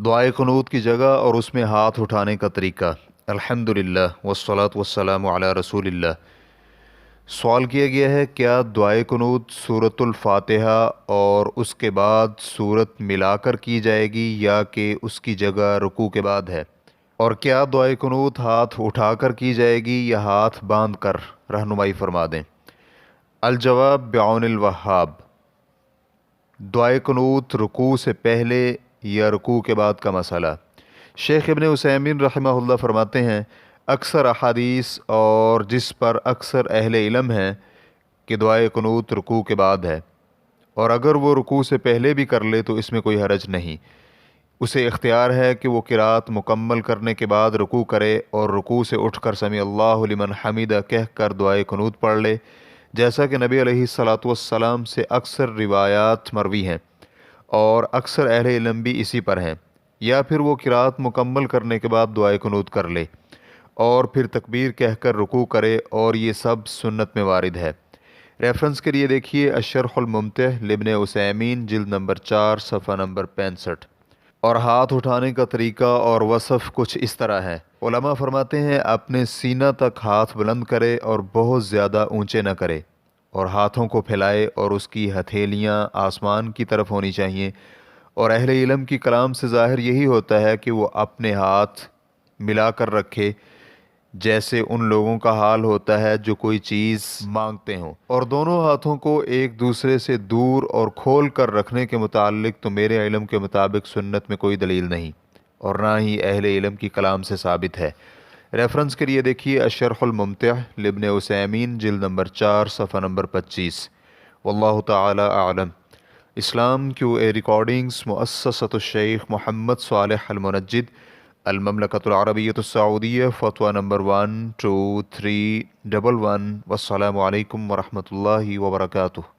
دعائے قنوت کی جگہ اور اس میں ہاتھ اٹھانے کا طریقہ۔ الحمدللہ والصلاة والسلام علی رسول اللہ۔ سوال کیا گیا ہے کیا دعائے قنوت سورۃ الفاتحہ اور اس کے بعد سورت ملا کر کی جائے گی یا کہ اس کی جگہ رکوع کے بعد ہے، اور کیا دعائے قنوت ہاتھ اٹھا کر کی جائے گی یا ہاتھ باندھ کر؟ رہنمائی فرما دیں۔ الجواب بعون الوہاب۔ دعائے قنوت رکوع سے پہلے یا رکوع کے بعد کا مسئلہ۔ شیخ ابن عثیمین رحمہ اللہ فرماتے ہیں اکثر احادیث اور جس پر اکثر اہل علم ہیں کہ دعائے قنوت رکوع کے بعد ہے، اور اگر وہ رکوع سے پہلے بھی کر لے تو اس میں کوئی حرج نہیں، اسے اختیار ہے کہ وہ قرات مکمل کرنے کے بعد رکوع کرے اور رکوع سے اٹھ کر سمیع اللہ لمن حمیدہ کہہ کر دعائے قنوت پڑھ لے، جیسا کہ نبی علیہ الصلاۃ والسلام سے اکثر روایات مروی ہیں اور اکثر اہل علم بھی اسی پر ہیں، یا پھر وہ قرات مکمل کرنے کے بعد دعائے قنوت کر لے اور پھر تکبیر کہہ کر رکوع کرے، اور یہ سب سنت میں وارد ہے۔ ریفرنس کے لیے دیکھیے الشرح الممتع لابن عثیمین جلد نمبر 4 صفحہ نمبر 65۔ اور ہاتھ اٹھانے کا طریقہ اور وصف کچھ اس طرح ہے۔ علماء فرماتے ہیں اپنے سینہ تک ہاتھ بلند کرے اور بہت زیادہ اونچے نہ کرے، اور ہاتھوں کو پھیلائے اور اس کی ہتھیلیاں آسمان کی طرف ہونی چاہیے، اور اہل علم کی کلام سے ظاہر یہی ہوتا ہے کہ وہ اپنے ہاتھ ملا کر رکھے جیسے ان لوگوں کا حال ہوتا ہے جو کوئی چیز مانگتے ہوں، اور دونوں ہاتھوں کو ایک دوسرے سے دور اور کھول کر رکھنے کے متعلق تو میرے علم کے مطابق سنت میں کوئی دلیل نہیں، اور نہ ہی اہل علم کی کلام سے ثابت ہے۔ ریفرنس کے لیے دیکھیے الشرح الممتع لابن عثیمین جلد نمبر 4 صفحہ نمبر 25۔ واللہ تعالی اعلم۔ اسلام کیو اے ریکارڈنگز مؤسسۃ الشیخ محمد صالح المنجد، المملکۃ العربیۃ السعودیہ، فتویٰ نمبر 123111۔ والسلام علیکم ورحمۃ اللہ وبرکاتہ۔